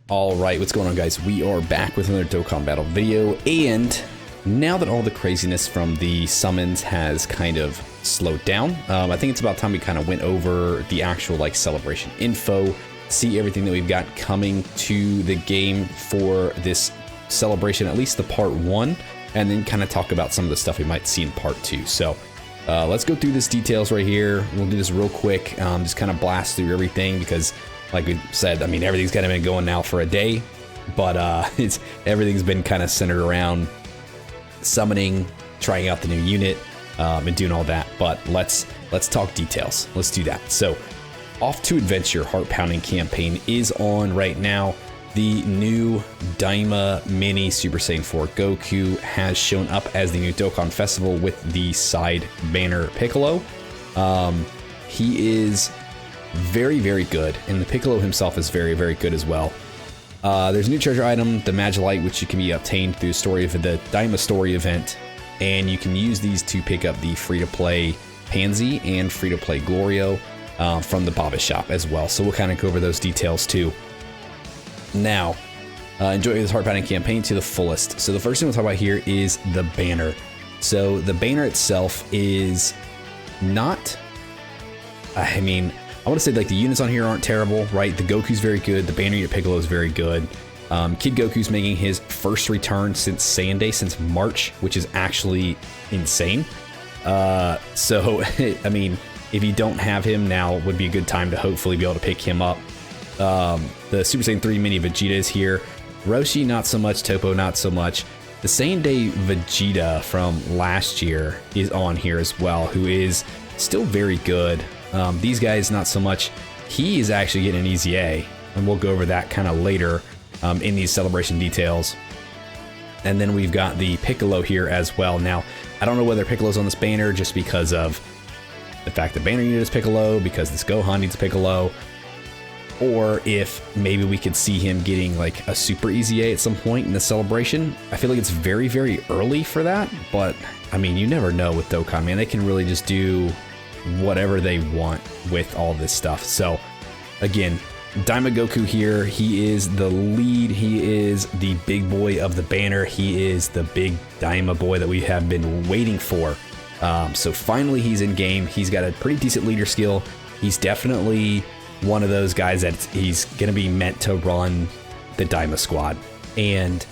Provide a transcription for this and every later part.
All right, what's going on, guys? We are back with another Dokkan battle video, and now that all the craziness from the summons has kind of slowed down, I think it's about time we kind of went over the actual like celebration info, see everything that we've got coming to the game for this celebration, at least the part 1, and then kind of talk about some of the stuff we might see in part 2. So let's go through this details right here. We'll do this real quick, just kind of blast through everything because, like we said, I mean, everything's kind of been going now for a day, but everything's been kind of centered around summoning, trying out the new unit, and doing all that. But let's talk details. Let's do that. So, Off to Adventure Heart Pounding campaign is on right now. The new Daima mini Super Saiyan 4 Goku has shown up as the new Dokkan Festival with the side banner Piccolo. He is very, very good, and the Piccolo himself is very, very good as well. There's a new treasure item, the Magilite, which you can be obtained through the Daima story event, and you can use these to pick up the free-to-play Pansy and free-to-play Glorio from the Baba shop as well. So we'll kind of go over those details too. Now, enjoy this heart-pounding campaign to the fullest. So the first thing we'll talk about here is the banner. So the banner itself is not, I mean, I want to say like the units on here aren't terrible, right? The Goku's very good. The banner unit Piccolo is very good. Kid Goku's making his first return since Saiyan Day, since March, which is actually insane. So, I mean, if you don't have him now, would be a good time to hopefully be able to pick him up. The Super Saiyan 3 mini Vegeta is here. Roshi, not so much. Toppo, not so much. The Saiyan Day Vegeta from last year is on here as well, who is still very good. These guys, not so much. He is actually getting an easy A, and we'll go over that kind of later in these celebration details. And then we've got the Piccolo here as well. Now, I don't know whether Piccolo's on this banner just because of the fact that banner unit is Piccolo, because this Gohan needs Piccolo, or if maybe we could see him getting like a super easy A at some point in the celebration. I feel like it's very, very early for that, but I mean, you never know with Dokkan, man. They can really just do whatever they want with all this stuff. So again, Daima Goku here, he is the lead, he is the big boy of the banner, he is the big Daima boy that we have been waiting for. So finally he's in game. He's got a pretty decent leader skill. He's definitely one of those guys that he's gonna be meant to run the Daima squad, and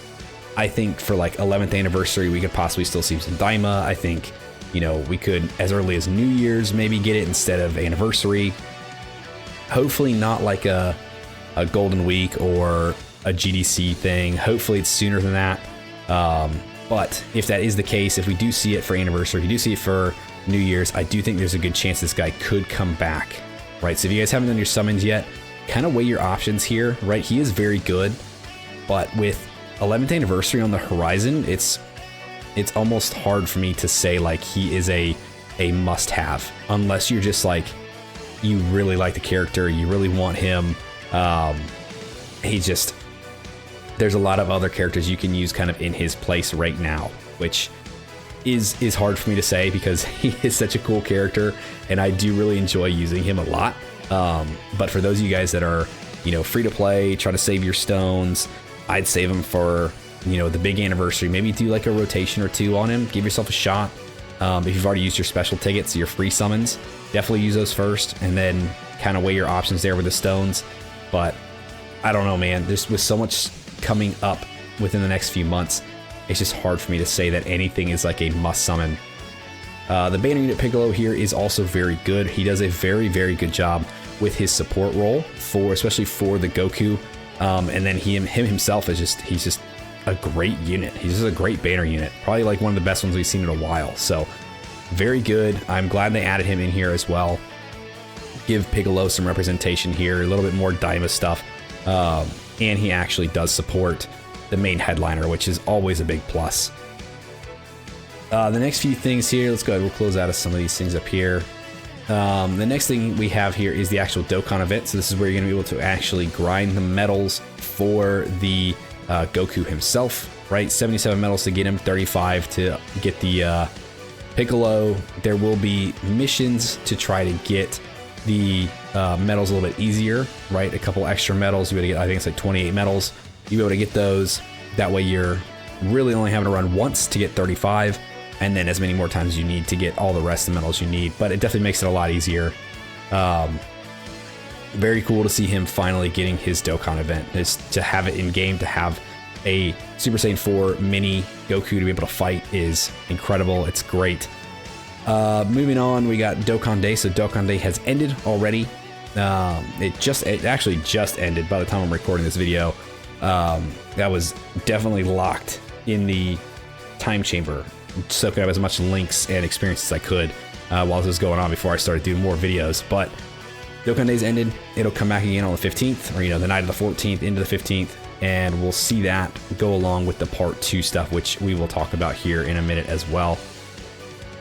I think for like 11th anniversary we could possibly still see some Daima. I think, you know, we could, as early as New Year's, maybe get it instead of anniversary. Hopefully not like a Golden Week or a GDC thing. Hopefully it's sooner than that. But if that is the case, if we do see it for anniversary, if you do see it for New Year's, I do think there's a good chance this guy could come back, right? So if you guys haven't done your summons yet, kind of weigh your options here, right? He is very good, but with 11th anniversary on the horizon, it's almost hard for me to say like he is a must-have, unless you're just like, you really like the character, you really want him. There's a lot of other characters you can use kind of in his place right now, which is hard for me to say because he is such a cool character and I do really enjoy using him a lot. But for those of you guys that are, you know, free to play, try to save your stones, I'd save them for, you know, the big anniversary. Maybe do like a rotation or two on him, give yourself a shot. If you've already used your special tickets, your free summons, definitely use those first and then kind of weigh your options there with the stones. But I don't know, man, there's with so much coming up within the next few months, it's just hard for me to say that anything is like a must summon. The banner unit Piccolo here is also very good. He does a very, very good job with his support role especially for the Goku. And then him himself is he's just a great unit. He's just a great banner unit. Probably like one of the best ones we've seen in a while. So very good. I'm glad they added him in here as well. Give Piccolo some representation here, a little bit more Daima stuff. And he actually does support the main headliner, which is always a big plus. The next few things here, let's go ahead, we'll close out of some of these things up here. The next thing we have here is the actual Dokkan event. So this is where you're gonna be able to actually grind the medals for the Goku himself, right? 77 medals to get him, 35 to get the Piccolo. There will be missions to try to get the medals a little bit easier, right? A couple extra medals. You able to get, I think it's like 28 medals. You able to get those. That way you're really only having to run once to get 35, and then as many more times as you need to get all the rest of the medals you need. But it definitely makes it a lot easier. Very cool to see him finally getting his Dokkan event. Just to have it in game, to have a Super Saiyan 4 mini Goku to be able to fight is incredible. It's great. Moving on, we got Dokkan Day. So Dokkan Day has ended already. It actually just ended by the time I'm recording this video. That was definitely locked in the time chamber, soaking up as much links and experience as I could while this was going on before I started doing more videos. But Dokkan Day's ended. It'll come back again on the 15th, or the night of the 14th into the 15th, and we'll see that go along with the part 2 stuff, which we will talk about here in a minute as well.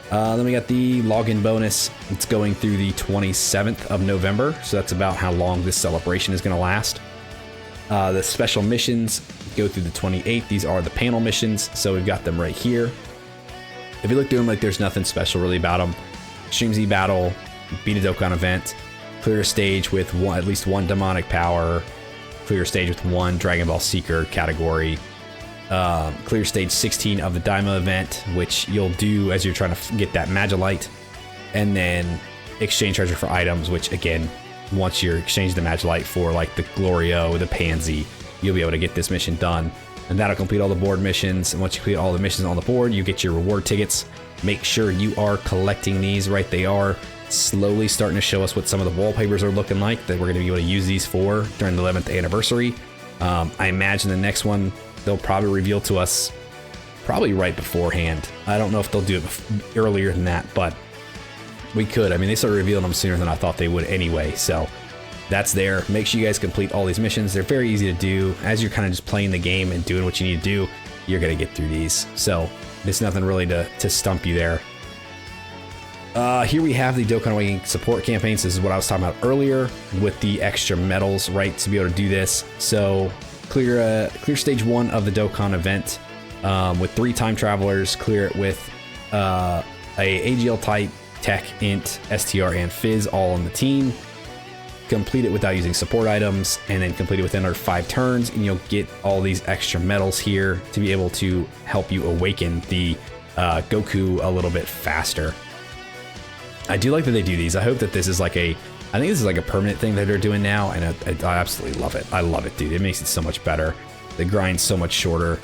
Then we got the login bonus. It's going through the 27th of November, so that's about how long this celebration is going to last. The special missions go through the 28th. These are the panel missions, so we've got them right here. If you look through them, like, there's nothing special really about them. Extreme Z battle, beat a Dokkan event, clear a stage with at least one demonic power, clear a stage with one Dragon Ball Seeker category, clear stage 16 of the Daima event, which you'll do as you're trying to get that Magilite, and then exchange treasure for items, which again, once you're exchanging the Magilite for like the Glorio, the Pansy, you'll be able to get this mission done, and that'll complete all the board missions. And once you complete all the missions on the board, you get your reward tickets. Make sure you are collecting these, right? They are slowly starting to show us what some of the wallpapers are looking like that we're going to be able to use these for during the 11th anniversary. I imagine the next one they'll probably reveal to us probably right beforehand. I don't know if they'll do it earlier than that, but we could. I mean, they started revealing them sooner than I thought they would anyway, so that's there. Make sure you guys complete all these missions. They're very easy to do. As you're kind of just playing the game and doing what you need to do, you're going to get through these. So there's nothing really to stump you there. Here we have the Dokkan Awakening support campaigns. This is what I was talking about earlier with the extra medals, right, to be able to do this. So clear stage 1 of the Dokkan event with 3 time travelers. Clear it with a AGL type, Tech, Int, STR, and Fizz all on the team. Complete it without using support items, and then complete it within our 5 turns, and you'll get all these extra medals here to be able to help you awaken the Goku a little bit faster. I do like that they do these. I hope that this is like I think this is like a permanent thing that they're doing now, and I absolutely love it. I love it, dude. It makes it so much better. The grind's so much shorter.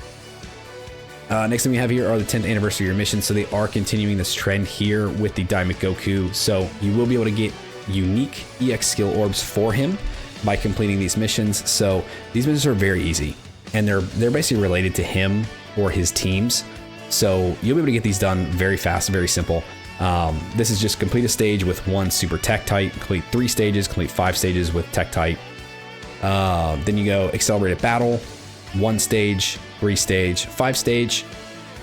Next thing we have here are the 10th anniversary year missions. So they are continuing this trend here with the Daima Goku. So you will be able to get unique EX skill orbs for him by completing these missions. So these missions are very easy, and they're basically related to him or his teams. So you'll be able to get these done very fast, very simple. This is just complete a stage with 1 super tech type, complete 3 stages, complete 5 stages with tech type. Then you go accelerated battle, 1 stage, 3 stage, 5 stage,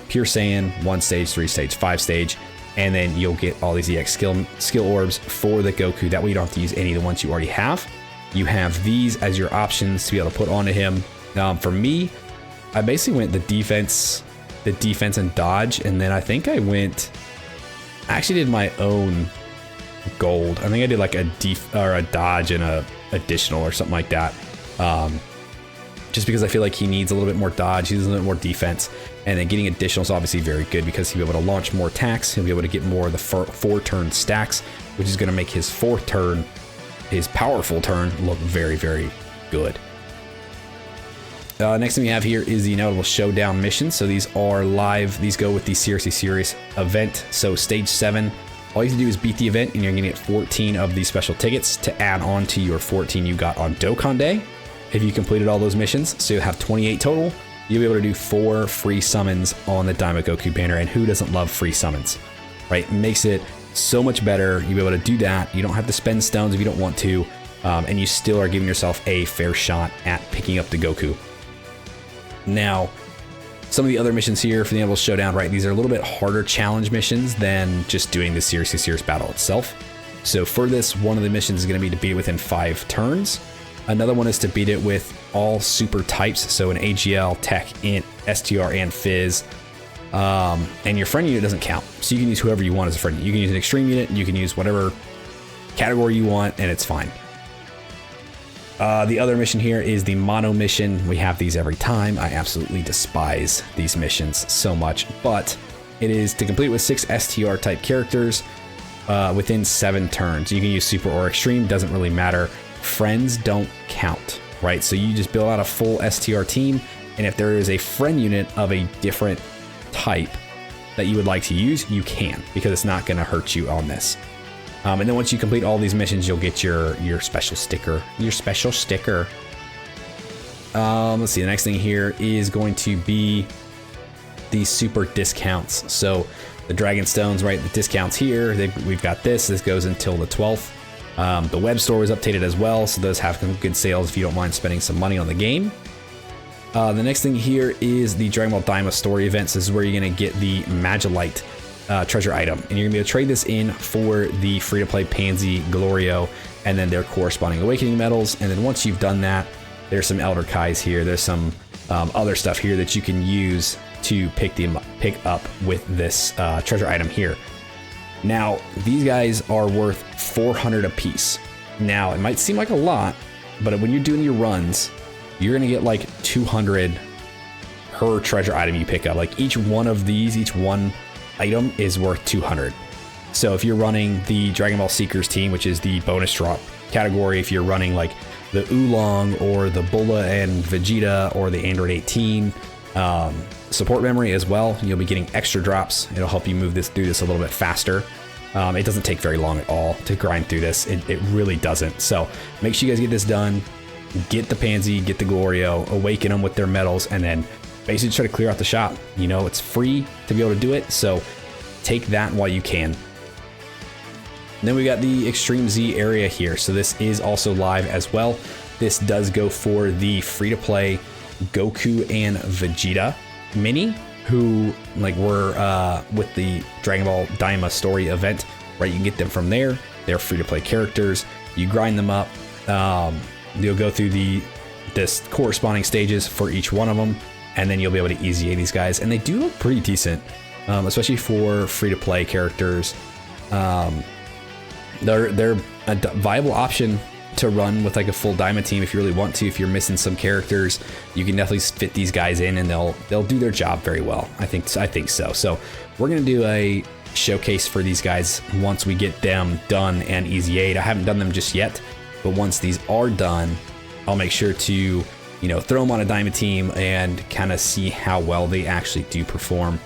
pure Saiyan, 1 stage, 3 stage, 5 stage, and then you'll get all these EX skill orbs for the Goku. That way you don't have to use any of the ones you already have. You have these as your options to be able to put onto him. For me, I basically went the defense and dodge, and then I think I actually did my own gold. I think I did like a dodge and a additional or something like that. Just because I feel like he needs a little bit more dodge, he needs a little bit more defense, and then getting additional is obviously very good because he'll be able to launch more attacks. He'll be able to get more of the 4-turn stacks, which is going to make his 4th turn, his powerful turn, look very, very good. Next thing we have here is the Inevitable Showdown mission. So these are live. These go with the Seriously Serious event. So stage 7, all you have to do is beat the event, and you're going to get 14 of these special tickets to add on to your 14 you got on Dokkan Day if you completed all those missions. So you'll have 28 total. You'll be able to do 4 free summons on the Daima Goku banner, and who doesn't love free summons, right? It makes it so much better. You'll be able to do that. You don't have to spend stones if you don't want to, and you still are giving yourself a fair shot at picking up the Goku. Now, some of the other missions here for the Inevitable Showdown, right? These are a little bit harder challenge missions than just doing the Seriously Serious battle itself. So for this, one of the missions is going to be to beat it within 5 turns. Another one is to beat it with all super types. So an AGL, Tech, Int, STR, and Fizz. And your friend unit doesn't count. So you can use whoever you want as a friend unit. You can use an extreme unit, and you can use whatever category you want, and it's fine. The other mission here is the mono mission. We have these every time. I absolutely despise these missions so much, but it is to complete with 6 STR type characters within 7 turns. You can use super or extreme, doesn't really matter. Friends don't count, right? So you just build out a full STR team, and if there is a friend unit of a different type that you would like to use, you can, because it's not going to hurt you on this. And then once you complete all these missions, you'll get your special sticker. Let's see, the next thing here is going to be the super discounts. So the Dragon Stones, right? The discounts here, we've got this. This goes until the 12th. The web store was updated as well, so those have some good sales if you don't mind spending some money on the game. The next thing here is the Dragon Ball Daima story events. This is where you're going to get the Magilite treasure item, and you're gonna be able to trade this in for the free-to-play Pansy, Glorio, and then their corresponding awakening medals. And then once you've done that, there's some Elder Kais here. There's some other stuff here that you can use to pick up with this treasure item here. Now, these guys are worth 400 apiece. Now, it might seem like a lot, but when you're doing your runs, you're gonna get like 200 per treasure item you pick up. Like each one of these, each one item is worth 200. So if you're running the Dragon Ball Seekers team, which is the bonus drop category, if you're running like the Oolong or the Bulla and Vegeta or the Android 18 support memory as well, you'll be getting extra drops. It'll help you move through this a little bit faster. It doesn't take very long at all to grind through this. It really doesn't. So make sure you guys get this done. Get the Pansy, get the Glorio, awaken them with their medals, and then basically try to clear out the shop. You know, it's free to be able to do it, so take that while you can. And then we got the Extreme Z area here. So this is also live as well. This does go for the free-to-play Goku and Vegeta mini, who like were with the Dragon Ball Daima story event, right? You can get them from there. They're free-to-play characters. You grind them up. You'll go through this corresponding stages for each one of them, and then you'll be able to easy A these guys, and they do look pretty decent, especially for free-to-play characters. They're a viable option to run with like a full Daima team if you really want to. If you're missing some characters, you can definitely fit these guys in, and they'll do their job very well. I think so. So we're gonna do a showcase for these guys once we get them done and easy A'd. I haven't done them just yet, but once these are done, I'll make sure to throw them on a Daima team and kind of see how well they actually do perform.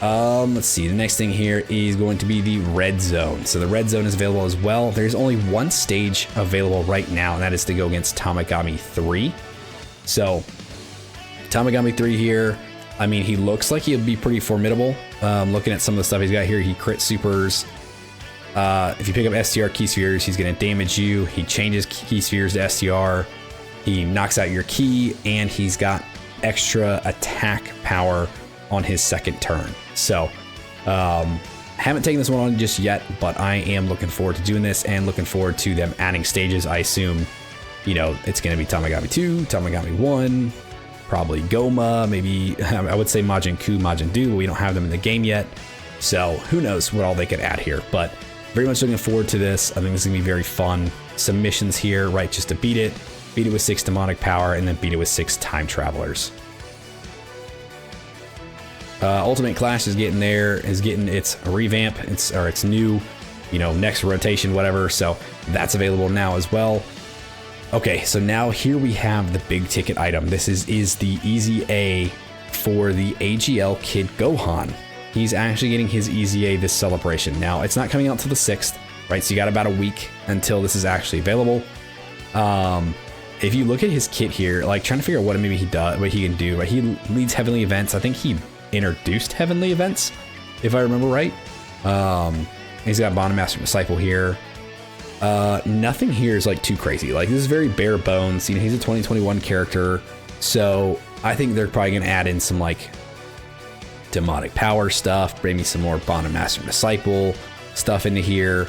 Let's see, the next thing here is going to be the Red Zone. So the Red Zone is available as well. There's only one stage available right now, and that is to go against Tamagami 3. So Tamagami 3 here, I mean, he looks like he'll be pretty formidable. Looking at some of the stuff he's got here, he crit supers. If you pick up STR key spheres, he's going to damage you. He changes key spheres to STR. He knocks out your key, and he's got extra attack power on his second turn. So haven't taken this one on just yet, but I am looking forward to doing this and looking forward to them adding stages. I assume it's going to be Tamagami 2, Tamagami 1, probably Goma, maybe I would say Majin Ku, Majin Du, but we don't have them in the game yet, so who knows what all they could add here. But very much looking forward to this. I think this is gonna be very fun. Some missions here, right, just to beat it with 6 demonic power, and then beat it with 6 time travelers. Ultimate Clash is getting its revamp, its new, next rotation, whatever. So that's available now as well. Okay, so now here we have the big ticket item. This is the Easy A for the AGL Kid Gohan. He's actually getting his Easy A this celebration. Now, it's not coming out till the 6th, right? So you got about a week until this is actually available. If you look at his kit here, like trying to figure out what maybe he does, what he can do, right? He leads Heavenly Events. I think he introduced Heavenly Events, if I remember right. He's got Bond Master Disciple here. Nothing here is like too crazy. Like this is very bare bones. He's a 2021 character, so I think they're probably gonna add in some like demonic power stuff, bring me some more Bond Master Disciple stuff into here.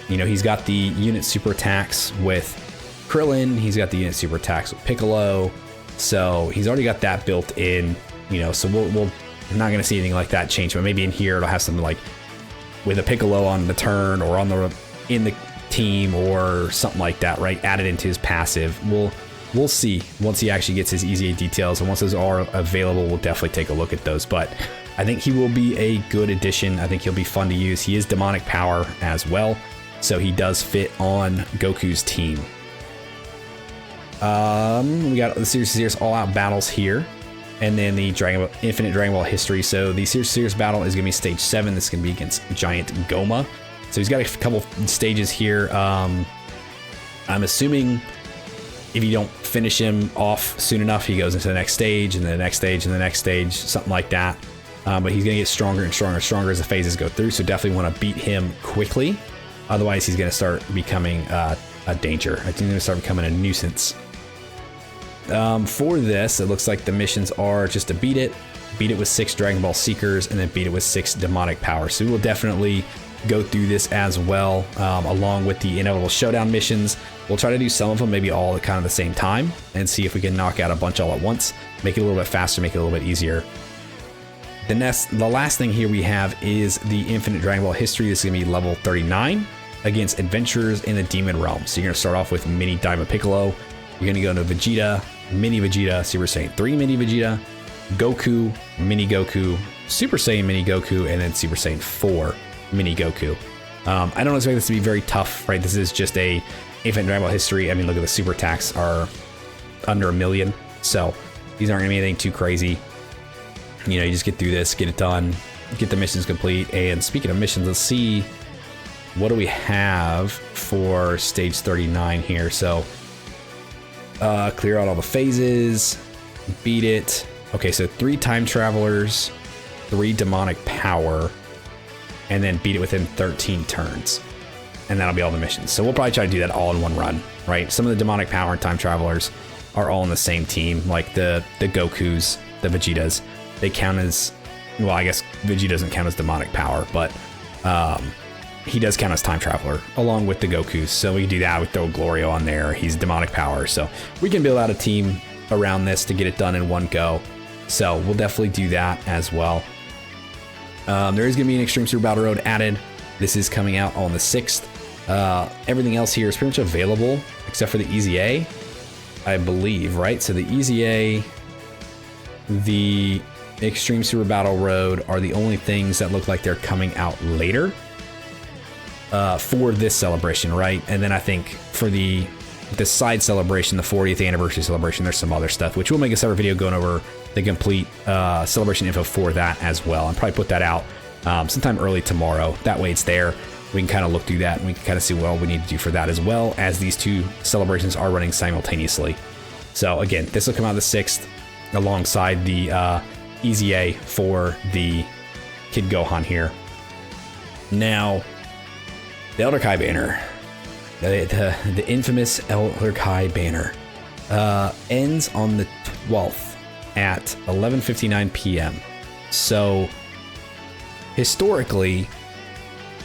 He's got the unit super attacks with Krillin. He's got the unit super attacks with Piccolo. So he's already got that built in. So we're not gonna see anything like that change, but maybe in here it'll have something like with a Piccolo on the turn or on the in the team or something like that, right? Added into his passive. We'll see once he actually gets his EZA details, and once those are available, we'll definitely take a look at those. But I think he will be a good addition. I think he'll be fun to use. He is demonic power as well, so he does fit on Goku's team. We got the Series all-out battles here, and then the Infinite Dragon Ball history. So the Series battle is going to be stage 7. This is going to be against Giant Goma. So he's got a couple stages here. I'm assuming if you don't finish him off soon enough, he goes into the next stage, and the next stage, and the next stage, something like that. But he's going to get stronger and stronger and stronger as the phases go through, so definitely want to beat him quickly. Otherwise, he's going to start becoming a danger. I think he's going to start becoming a nuisance. For this, it looks like the missions are just to beat it with 6 Dragon Ball Seekers, and then beat it with 6 Demonic Power. So we will definitely go through this as well, along with the Inevitable Showdown missions. We'll try to do some of them, maybe all at kind of the same time, and see if we can knock out a bunch all at once, make it a little bit faster, make it a little bit easier. The last thing here we have is the Infinite Dragon Ball history. This is going to be level 39 against Adventurers in the Demon Realm. So you're going to start off with Mini Daima Piccolo. You're going to go into Vegeta, Mini Vegeta, Super Saiyan 3 Mini Vegeta, Goku, Mini Goku, Super Saiyan Mini Goku, and then Super Saiyan 4 Mini Goku. I don't expect this to be very tough, right? This is just a Infinite Dragon Ball history. I mean, look at the super attacks are under 1 million, so these aren't going to be anything too crazy. You know, you just get through this, get it done, get the missions complete. And speaking of missions, let's see, what do we have for stage 39 here? So clear out all the phases, beat it. Okay, so 3 time travelers, 3 demonic power, and then beat it within 13 turns. And that'll be all the missions. So we'll probably try to do that all in one run, right? Some of the demonic power and time travelers are all in the same team, like the Gokus, the Vegetas. They count as, well, I guess Vegeta doesn't count as demonic power, but he does count as time traveler along with the Gokus. So we can do that. We throw Glorio on there. He's demonic power. So we can build out a team around this to get it done in one go. So we'll definitely do that as well. There is going to be an Extreme Super Battle Road added. This is coming out on the 6th. Everything else here is pretty much available except for the EZA, I believe, right? So the EZA, the Extreme Super Battle Road are the only things that look like they're coming out later for this celebration, right? And then I think for the side celebration, the 40th anniversary celebration, there's some other stuff, which we'll make a separate video going over the complete celebration info for that as well. I'll probably put that out sometime early tomorrow. That way it's there. We can kind of look through that, and we can kind of see what all we need to do for that, as well as these 2 celebrations are running simultaneously. So again, this will come out the 6th alongside the EZA for the Kid Gohan here. Now, the Elder Kai banner, the infamous Elder Kai banner, ends on the 12th at 11:59 p.m. So historically,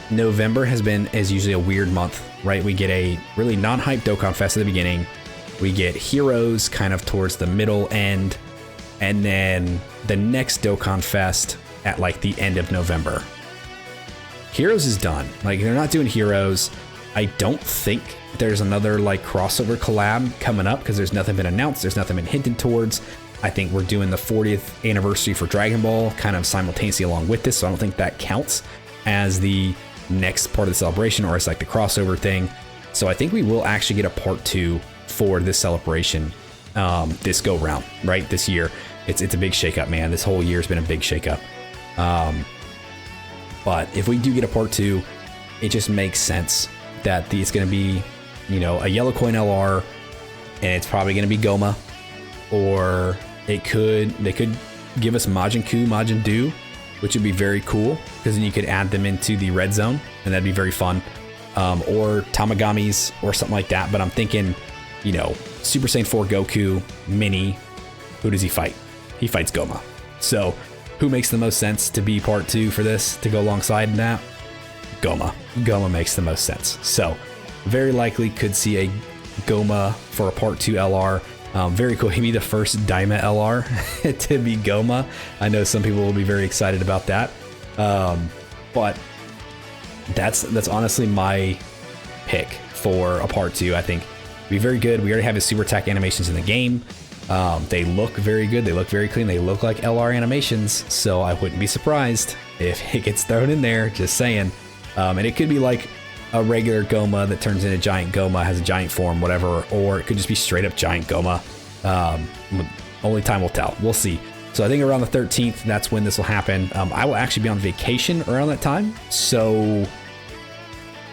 November has usually a weird month, right? We get a really non-hype Dokkan Fest at the beginning. We get Heroes kind of towards the middle end, and then the next Dokkan Fest at like the end of November. Heroes is done. Like, they're not doing Heroes. I don't think there's another like crossover collab coming up because there's nothing been announced. There's nothing been hinted towards. I think we're doing the 40th anniversary for Dragon Ball kind of simultaneously along with this, so I don't think that counts as the next part of the celebration, or it's like the crossover thing. So I think we will actually get a part 2 for this celebration this go round, right? This year. It's a big shakeup, man. This whole year has been a big shakeup. But if we do get a part 2, it just makes sense that it's going to be, you know, a yellow coin LR, and it's probably going to be Goma, or they could give us Majin Ku, Majin Du, which would be very cool, because then you could add them into the red zone, and that'd be very fun. Or Tamagamis or something like that. But I'm thinking, you know, Super Saiyan 4 Goku, Mini, who does he fight? He fights Goma. So who makes the most sense to be part 2 for this, to go alongside that? Goma. Goma makes the most sense. So very likely could see a Goma for a part 2 LR. Very cool. He'd be the first Daima LR to be Goma. I know some people will be very excited about that. But that's honestly my pick for a part 2. I think it'd be very good. We already have his super attack animations in the game. They look very good. They look very clean. They look like LR animations. So I wouldn't be surprised if it gets thrown in there, just saying. And it could be like a regular Goma that turns into giant Goma, has a giant form, whatever, or it could just be straight up giant Goma. Only time will tell. We'll see. So I think around the 13th, that's when this will happen. I will actually be on vacation around that time. So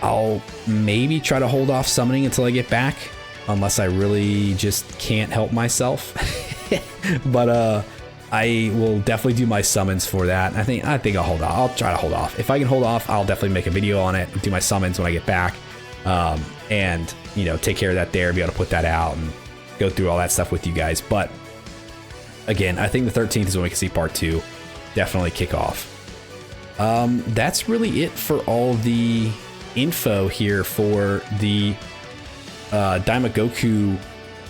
I'll maybe try to hold off summoning until I get back, unless I really just can't help myself. But I will definitely do my summons for that. I think I'll hold off. I'll try to hold off. If I can hold off, I'll definitely make a video on it, do my summons when I get back, and you know, take care of that there, be able to put that out and go through all that stuff with you guys. But again, I think the 13th is when we can see part 2 definitely kick off. That's really it for all the info here for the Daima Goku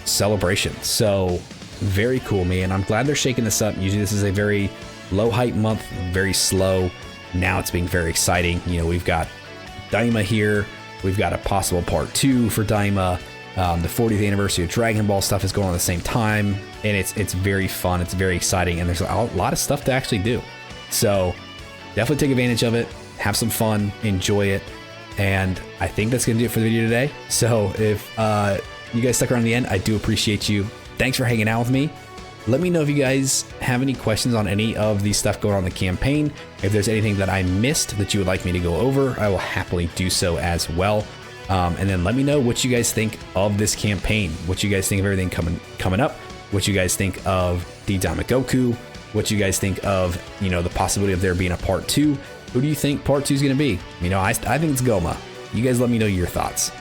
celebration. So very cool, man. I'm glad they're shaking this up. Usually this is a very low hype month, very slow. Now it's being very exciting. You know, we've got Daima here. We've got a possible part 2 for Daima. The 40th anniversary of Dragon Ball stuff is going on at the same time, and it's very fun. It's very exciting, and there's a lot of stuff to actually do. So definitely take advantage of it. Have some fun. Enjoy it. And I think that's going to do it for the video today. So if you guys stuck around the end, I do appreciate you. Thanks for hanging out with me. Let me know if you guys have any questions on any of the stuff going on in the campaign. If there's anything that I missed that you would like me to go over, I will happily do so as well. And then let me know what you guys think of this campaign, what you guys think of everything coming up, what you guys think of the Daima Goku, what you guys think of, you know, the possibility of there being a part 2. Who do you think part 2 is going to be? You know, I think it's Goma. You guys let me know your thoughts.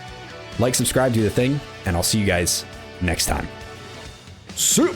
Like, subscribe, do the thing, and I'll see you guys next time. See you.